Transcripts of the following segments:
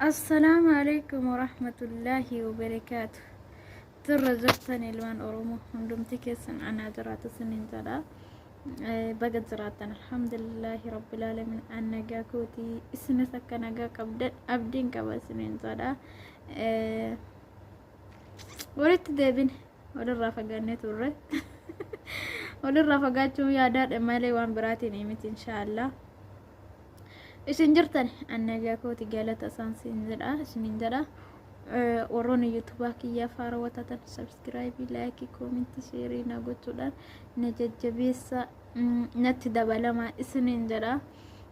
السلام عليكم ورحمة الله وبركاته. ترى زرتني الوان أرومو هندم تكسن أنا جرات سنين ترى بقت زراتنا الحمد لله رب العالمين أنا جاكوتي سنة كنا جاك أبدين كبا سنين ترى وريت دابين ولا الرافقاني توري ولا الرافقات شو يا دار مالي وان براتي نيمت إن شاء الله إيشين جرتني أنا جاكوتي قالت أسان سنجرا سنجرا وروني يوتيوبك يا فاروة سبسكرايب لايك كومنت شيري نقولتنا نججبيسا نتدبل ما سنجرا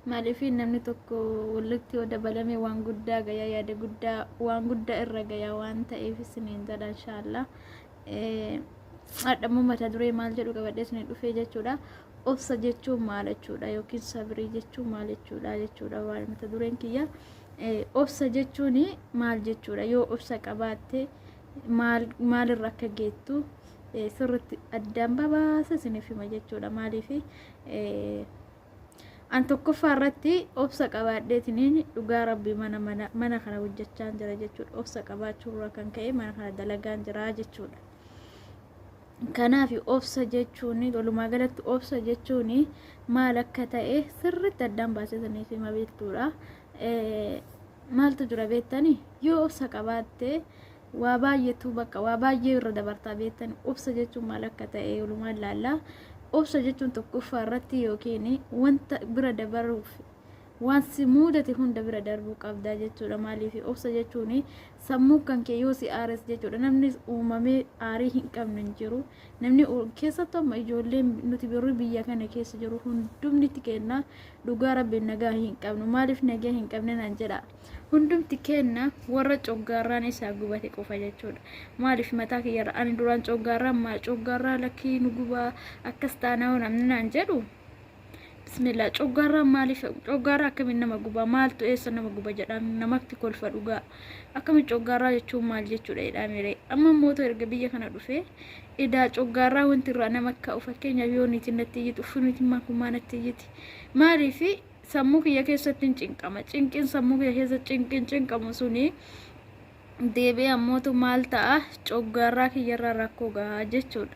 مالي في نمني تكو ولكتي ودبلمي وان قدا جايا يا ده قدا وان قدا الرجايا وان تأي في سنجرا إن شاء الله أدمو ما تدري مال جلو كبدس ندفع جتورا obsa jechuun maal jechuudha yookiin sabrii jechuun maal jechuudha waan mata dureen kiyya obsa jechuun maal jechuudha yoo obsa qabaatte maal irra akka geettu sirriitti addaan babaasa isiniif hima jechuudha maaliif an tokkoffaa irratti obsa qabaadheetiniin dhugaa rabbii mana kana hojjechaa jira jechuudha obsa qabaachuurra kan ka'e mana kana dalagaan jira jechuudha. kanaaf obsa jechuun walumaa galatti obsa jechuun maal akka ta'e sirriitti addaan baasisaniif hima beektuudha. Maaltu jira beektanii yoo obsa qabaatte waa baay'eetu bakka waa baay'ee irra dabartaa beektanii obsa jechuun maal akka ta'e walumaa ilaallaa. Obsa jechuun tokkoffaa irratti yookiin wanta bira dabaruuf waan si mudate hunda bira darbuu qabda jechuudha maaliif obsa jechuun sammuu kan kee yoo si aares jechuudha namni uumamee aarii hin qabne hin jiru namni keessattuu amma ijoolleen nuti birrii biyya kana keessa jiru hundumti kenna dhugaa rabbiin nagaa hin qabnu maaliif nagaa hin qabne nan jedha hundumti kenna warra coggaarraan isaa gubate qofa jechuudha maaliif mataa kiyyarra ani duraan coggaarraa lakkii nu gubaa akkas taanaa namni naan jedhu bismillah coggaarraa maaliif coggaarraa akkamiin nama guba maaltu eessa nama guba jedhaan namatti kolfa dhugaa akkamiin coggaarraa jechuun maal jechuudha jedhamee amma mooto erga biyya kana dhufee idaa coggaarraa wanti irraa nama akka fakkeenyaaf yoo niitiin natti iyyiti uffiniitiin maakumaa natti iyyiti maaliif sammuu kiyya keessatti cinqama cinqiin sammuu kiyya keessa cinqamu suni deebi'ee ammootu maal ta'a coggaarraa kiyyarraa rakkoo gahaa jechuudha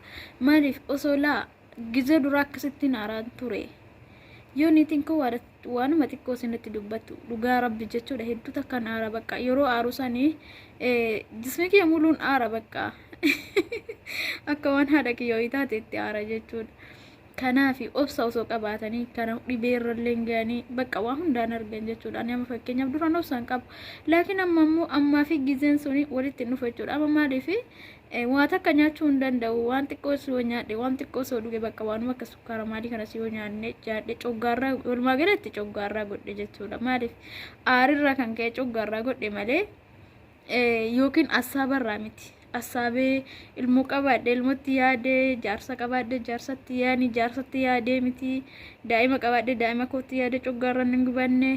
maaliif osoo laa gizee duraa akkasittiin haaraan ture yoo niitiin koo waanuma xiqqoo isinitti dubbattu dhugaa rabbi jechuudha hedduu takkaan aara bakka yeroo aaru sanii jismi kiyya muluun aara bakka akka waan haadha kiyya ho'i taateetti aara jechuudha. Kanaaf obsa osoo qabaatanii kana dhibeerrallee ga'anii bakka waa hundaan argan jechuudha. Ani amma fakkeenyaaf duraan obsaan qabu laakiin ammaa fi gizeen suni walitti dhufa jechuudha. Amma maaliif waa takka nyaachuu hin danda'u waan xiqqoo soo nyaadhe waan xiqqoo soo dhuge bakka waanuma akka sukkaara maalii kana si yoo nyaanne jaadhe coggaarraa walumaa galatti coggaarraa godhe jechuudha. Maaliif aarirraa kan ka'e coggaarraa godhe malee yookiin assaabarraa miti. Asaabe ilmu qabaadhe ilmutti yaade jaarsa qabaadhe jaarsatti yaani jaarsatti yaade miti daa'ima qabaadhe daa'ima kootti yaade coggaarra nan gubanne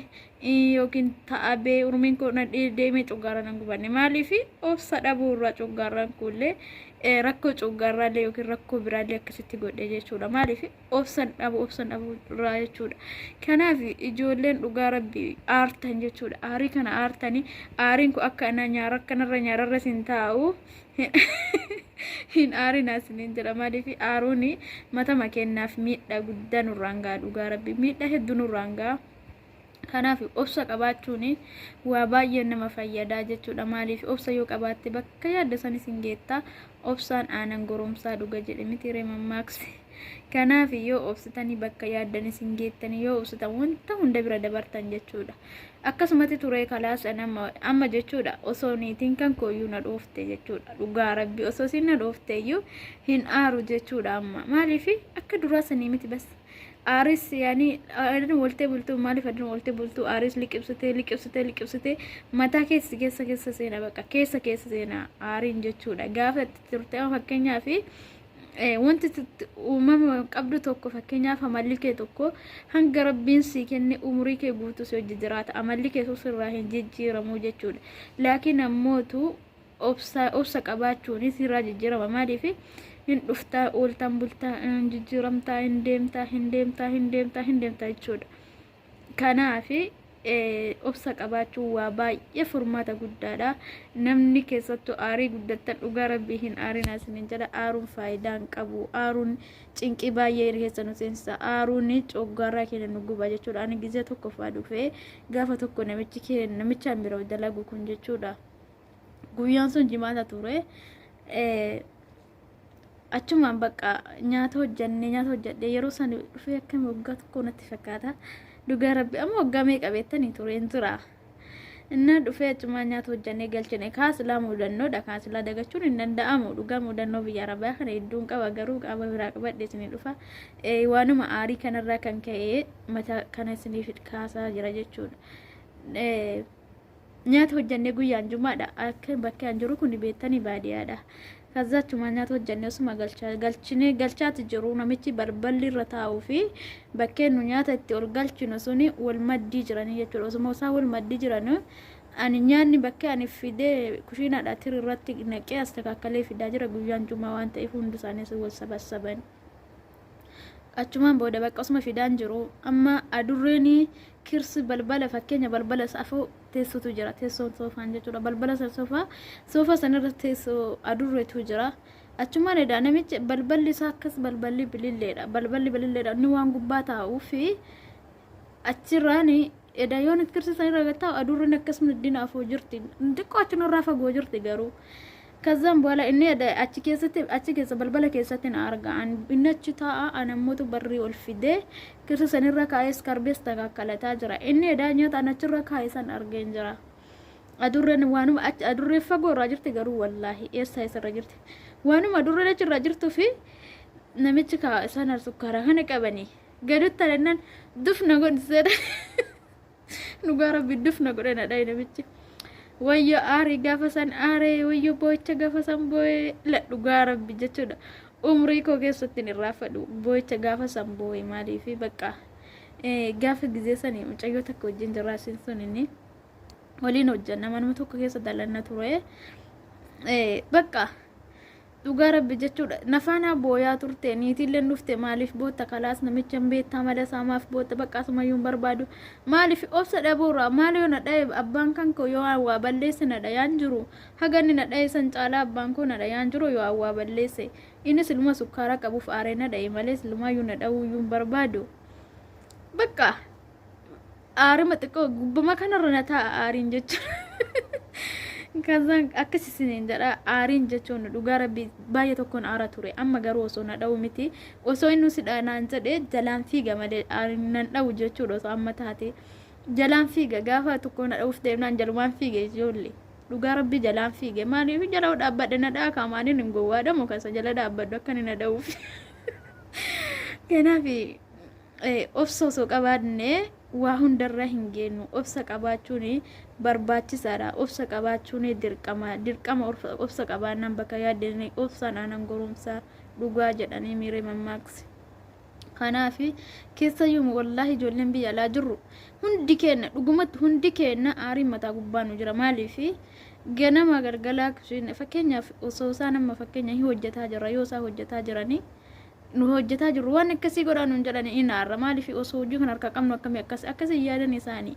yookiin ta'abee urmiin koo na deemee coggaarra nan gubanne maaliif obsa dhabuu irraa coggaarraan kullee rakkoo coggaarraallee yookiin rakkoo biraallee akkasitti godhe jechuudha maaliif obsan dhabuu irraa jechuudha. Kanaaf ijoolleen dhugaa rabbii aartan jechuudha aarii kana aartanii aariin kun akka nyaara kanarra nyaararra sin taa'u hin aarina sinin jedha maaliif aaruun mata makeennaaf miidhaa guddaa nurraan ga'a dhugaa rabbii miidhaa hedduu nurraan ga'a. Kanaaf obsa qabaachuun waa baay'ee nama fayyadaa jechuudha maaliif obsa yoo qabaatte bakka yaadda sanis hin geetta obsaan aanan goromsaa dhuga jedhe miti reemammaaqsi. Kanaaf yoo obsitanii bakka yaaddanis hin geettanii yoo obsitan wanta hunda bira dabartan jechuudha. Akkasumatti turee kalaasan amma jechuudha osoo niitiin kan kooyyuu na dhoofte jechuudha dhugaa rabbi osoo sin na dhoofte iyyuu hin aaru jechuudha amma maaliif akka duraa sanii miti bas aaris yaani adan wolte bultu maaliif adan wolte bultu aaris liqibsite mataa keessa seena bakka keessa seena aariin jechuudha gaafa turte fakkeenyaaf wanti uumama qabdu tokko fakkeenyaaf amalli kee tokko hanga rabbiin si kenne umurii kee guutuu si hojii jiraata amalli kee sirraa hin jijjiiramu jechuudha. Laakiin ammootu obsa qabaachuun sirraa jijjiirama maaliif hin dhuftaa ooltan bultaa jijjiiramtaa hin deemtaa jechuudha. Kanaaf obsa qabaachuu waa baay'ee furmaata guddaadha. Namni keessattuu aarii guddattan dhugaa rabbii hin aarin asiniin jedha. Aaruun faayidaa hin qabu. Aaruun cinqii baay'ee keessa nu seensa. Aaruun coggaarraa keenya nu guba jechuudha. Ani gizee tokko fa'aa dhufee gaafa tokko namichaan bira dalagu kun jechuudha. Guyyaan sun jimaata ture. Achumaan bakka nyaata hojjadhee yeroo san dhufee akkam waggaa tokko natti fakkaata. Dhugaa rabbi amma waggaa meeqa beektanii tureen tura. Inna dhufee achumaan nyaata hojjannee galchine kaasilaa muudannoodha. Kaasilaa dagachuun hin danda'amu. Dhugaa muudannoo biyya arabaa kana hedduun qaba garuu qaama biraa qabadhe isinii dhufa. Waanuma aarii kanarraa kan ka'e mata kana isiniif kaasaa jira jechuudha. Nyaata hojjannee guyyaan jumaadha. Akka bakki an jiru kun beektanii baadiyyaadha. Kazaachuma nyaata hojjannee osuma galchaati jiru namichi balballi irra taa'uu fi bakkeen nu nyaata itti ol galchinu suni wal maddii jiranii jechuudha. Osuma isaa wal maddii jiran ani nyaanni bakkee ani fidee kushiinaadhaa tiri irratti naqee astakakkalee fidaa jira guyyaan jumaa waan ta'eef hundi isaanii wal sabassaban. Achumaan booda bakka osuma fidaan jiru amma adurreeni kirsi balbala fakkeenya balbala safoo teessutu jira. Teessoon soofaan jechuudha. Balbala soofaa sanarra teessoo adurreetu jira. Achumaan edaa namichi balballi isaa akkas balballi bililleedha. Balballi bililleedha. Inni waan gubbaa taa'uu fi achirraan edaa yoon kirsi sanirra taa'u adurreen akkasuma dinaafuu jirti. Xiqqoo achinarraa fagoo jirti garuu. Kazan boola inni achi keessa balbala keessatti na argaan inni achi taa'a anammotu barrii ol fidee kirsi sanirra kaa'ee skarbees takakkalataa jira. Inni edaa nyaata achirra kaa'ee san argeen jira. Adurreen waanuma adurree fagoo irraa jirti garuu wallaahi eessa isarra jirti. Waanuma adurreen achirra jirtuu fi namichi isaan sukkaara kana qabanii gaduutti alannan dufna godhiseedha. Dhugaa rabbi dufna godhana dha namichi. Wayyo aari gaafa san aaree wayyo boo'icha gaafa san boo'ee la dhugaa rabbi jechuudha. Umrii koo keessatti hin irraafadhu boo'icha gaafa san boo'ee maaliif bakka gaafa gizee sanii mucayyoo takka wajjin jiraasin sun inni waliin hojjanna manuma tokko keessa dalanna ture bakka dhugaa rabbi jechuudha. Nafaanaa booyaa turte niitiilleen dhufte maaliif bootta kalaas namicha beektaa mala saamaaf bootta bakka asumayyuun barbaadu maaliif obsa dhabuurraa maali yoo na dhaye abbaan kan koo yoo waa balleesse na dhayaan jiru haganni na dhaye san caalaa abbaan koo na dhayaan jiru yoo waa balleesse inni siluma sukkaara qabuuf aaree na dhaye malee silumayyuu na dhawuyyuun barbaadu bakka aarima xiqqoo gubbama kanarra na taa'a aariin jechuudha. Kazan akkasisiniin jedha aariin jechuun dhugaa rabbi baay'ee tokkoon aara ture amma garuu osoo na dha'u miti osoo inni si dhaanaan jedhee jalaan fiiga malee aariin nan dha'u jechuudha. Osoo amma taate jalaan fiiga gaafa tokko na dha'uuf deemnaan jalumaan fiige ijoollee dhugaa rabbi jalaan fiige maaliif jala dhaabbadhe na dha'a kaamaaniin hin gowwaadhamu kasa jala dhaabbadhu akka inni na dha'uuf. Kanaaf obsa osoo qabaannee waa hundarra hin geenyu obsa qabaachuun barbaachisaadha. Obsa qabaachuun dirqama obsa qabaannaan bakka yaadne obsaan aanan goromsaa dhugaa jedhanii miiree mammaakse. Kanaaf keessayyuu wallaahi ijoolleen biyya alaa jirru hundi keenya dhugumatti hundi keenya aariin mataa gubbaa nu jira maaliif ganama galgalaa fakkeenyaaf osoo isaan amma fakkeenya hojjetaa jira yoo isaa hojjetaa jiranii nu hojjetaa jiru waan akkasii godhaan nun jedhani inaarra maaliif osoo hojii kan harka qabnu akkasii yaadan isaanii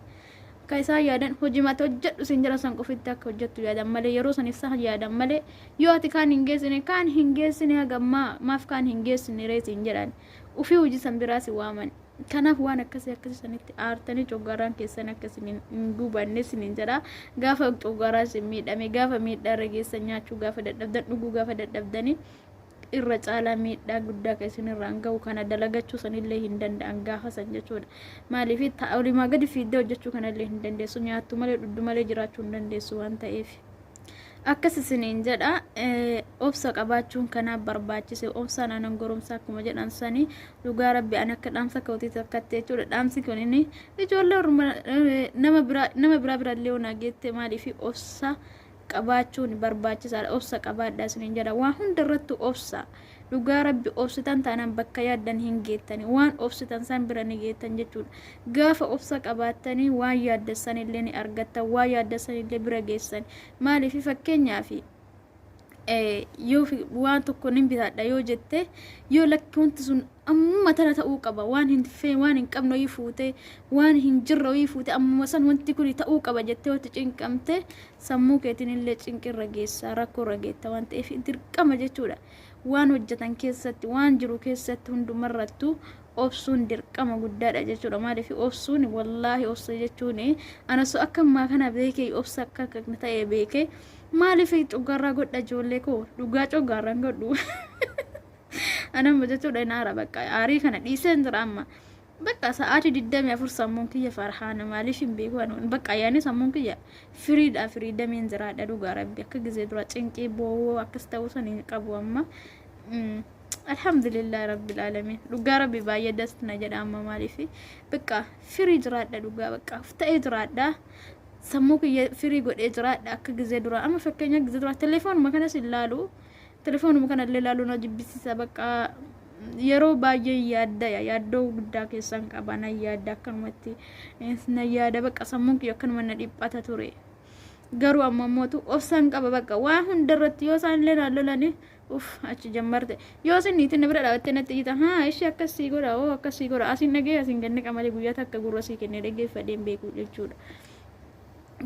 akka isaan yaadan hojii mata hojjedhu sin jira san qofitti akka hojjettu yaadan malee yeroo san ibsa yaadan malee yoo ati kaan hin geessine hagammaa maaf kaan hin geessine reesiin jedhan ufii hojii san biraasi waaman. Kanaaf waan akkasii sanitti aartanii coggaaraan keessan akkasiin hin gubanne sinin jedha. Gaafa coggaaraan sin miidhame gaafa miidhaa geessan nyaachuu gaafa dadhabdan dhuguu gaafa dadhabdanii irra caalaa miidhaa guddaa keessan irraan ga'u kana dalagachuu sanillee hin danda'an gaafa san jechuudha. Maaliif olimaa gadi fiiddee hojjechuu kanallee hin dandeessu nyaattu malee dhudhu malee jiraachuu hin dandeessu waan ta'eef. Akkasisiniin jedha obsa qabaachuun kanaaf barbaachise obsaan aanan goromsaa akkuma jedhan sanii dhugaa rabbi an akka dhaamsa kootii takkatti jechuudha. Dhaamsi kun inni ijoollee nama biraa birallee onaa geette maaliif obsa qabaachuun barbaachisaadha. Obsa qabaadhaa isiniin jedha waan hundarrattu obsa dhugaa rabbi obsitan taanaan bakka yaaddan hin geettani waan obsitan san bira ni geettan jechuudha. Gaafa obsa qabaattanii waan yaaddassan illee ni argattan waan yaaddassan illee bira geessan maaliif fakkeenyaaf yoo waan tokko nin bitadha yoo jette yoo lakki wanti sun amma tana ta'uu qaba waan hin fee waan hin qabne yoo fuute waan hin jirre yoo fuute amma san wanti kun ta'uu qaba jettee wanti cinqamte sammuu keetiin illee cinqirra geessa rakkoo irra geetta waan ta'eef dirqama jechuudha waan hojjetan keessatti waan jiru keessatti hundumarrattu obsuun dirqama guddaadha jechuudha maaliif obsuun wallaahi obsa jechuun anasu akka ammaa kana beekee obsa akka ta'e beekee maaliif coggarraa godha ijoollee koo dhugaa coggarraan godhu anam jechuudha inaara bakka aarii kana dhiiseen jira amma bakka sa'aatii 24 sammuun kiyya farhaana maaliif hin beeku bakka yaani sammuun kiyya firiidha firiidameen jiraadha dhugaa rabbi akka gizee dura cinqii boowoo akkas ta'uu sanii qabu amma alhamdulillah rabbil alamin dhugaa rabbi baay'ee dasna jedha amma maaliif bakka firii jiraadha dhugaa bakka ta'ee jiraadha sammuu kiyya firii godhee jiraadha akka gizee dura amma fakkeenya gizee dura telefoonuma kanas ilaalu telefoonuma kana illee ilaalu na jibbisiisa bakka yeroo baay'ee yaaddoo guddaa keessan qaban yaadda akkanumatti na yaada bakka sammuun kiyya akkanuma na dhiphata ture garuu amma mootu obsan qaba bakka waa hundarratti yoo isaan illee naallolani achi jammarte yoo isin niitiin bira dhaabattee natti iyita haa ishee akkasii godha oo akkasii godha asiin dhagee asiin ganne qamalee guyyaa takka gurra sii kennee dhaggeeffadheen beeku jechuudha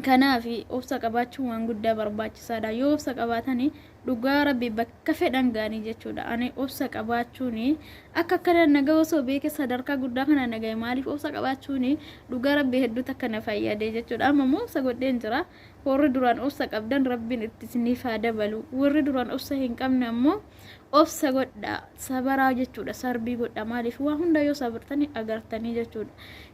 kanaafi obsa qabaachuun waan guddaa barbaachisaadha yoo obsa qabaatanii dhugaa rabbi bakka fedhan gaanii jechuudha ani obsa qabaachuun akka kana nagaa osoo beeke sadarkaa guddaa kana nagaa maaliif obsa qabaachuun dhugaa rabbi hedduu takka na fayyadee jechuudha amma moo obsa godheen jira warri duraan obsa qabdan rabbiin itti isiniif haa dabalu warri duraan obsa hin qabne ammoo obsa godha sabaraa jechuudha sarbii godha maaliif waa hunda yoo sabartanii agartanii jechuudha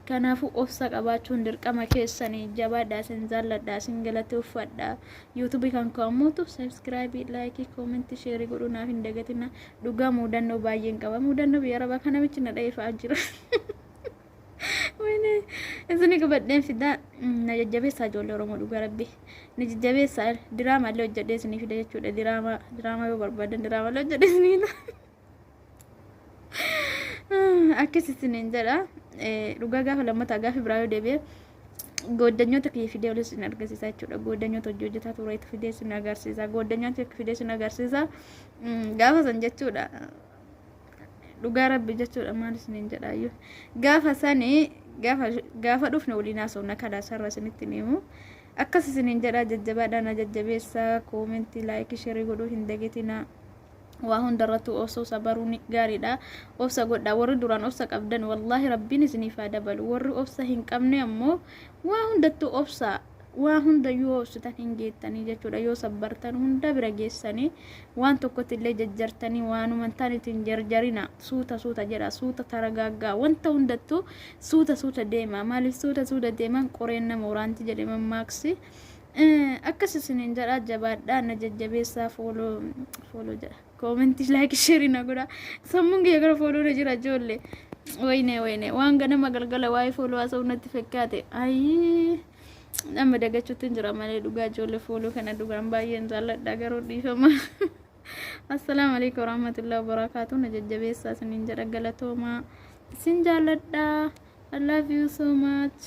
kanaafu obsa qabaachuun dirqama keessanii jabaadhaa sin jaalladhaa sin galateeffadhaa yuutuubii kan kaa'amuutu subscribe like comment share godhuu naaf hin dagatina dhugaa mudannoo baay'een qaba mudannoo biyya arabaa kana michi na dheefaa jira wayne isini qabadheen fidaa na jajjabeessaa ijoollee oromoo dhugaa rabbi ni jajjabeessaa diraamaa illee hojjedhee isinii fida jechuudha diraamaa yoo barbaadan diraamaa illee hojjedhee isinii akkis isiniin jedha dhugaa gaafa lammataa gaafa biraa yoo deebi'e goddanyoota kiyya fidee olis isin agarsiisa jechuudha goddanyoota hojii hojjetaa tureetu fidee isin agarsiisa goddanyoota fidee isin agarsiisa gaafa san jechuudha dhugaa rabbi jechuudha maal isiniin jedhaayyuu gaafa sanii gaafa dhufne waliin haasofna kadaa sarara isinitti himu akkas isiniin jedhaa jajjabaadhaan na jajjabeessaa koomentii laayikii sheerii godhuu hin dagatinaa waa hundarrattu obsa sabaruun gaariidha obsa godha warri duraan obsa qabdan wallahi rabbiin isiniif haa dabalu warri obsa hin qabne ammoo waa hundattu obsa waa hunda yoo obsitan hin geettanii jechuudha yoo sabbartan hunda bira geessanii waan tokkotti illee jajjartanii waanuma taanitiin jarjarina suuta jedha suuta taragaaggaa wanta hundattu suuta deema maaliif suuta deeman qoreen nama waraanti jedhe mammaaksi akkas isiniin jedha jabaadhaa na jajjabeessaa fooloo jedha commenti like share na godha sammuun kiyya gara fooloo na jira ijoollee wayne waan ganama galgala waa'ee fooloo haasa'u natti fakkaate ayi nama dagachuutti jira malee dhugaa ijoollee fooloo kana dhugaan baay'een jaalladha garuu dhiifama assalaamu alaykum warahmatullahi wabarakatuh na jajjabeessaa isiniin jedha galatoomaa isin jaalladha I love you so much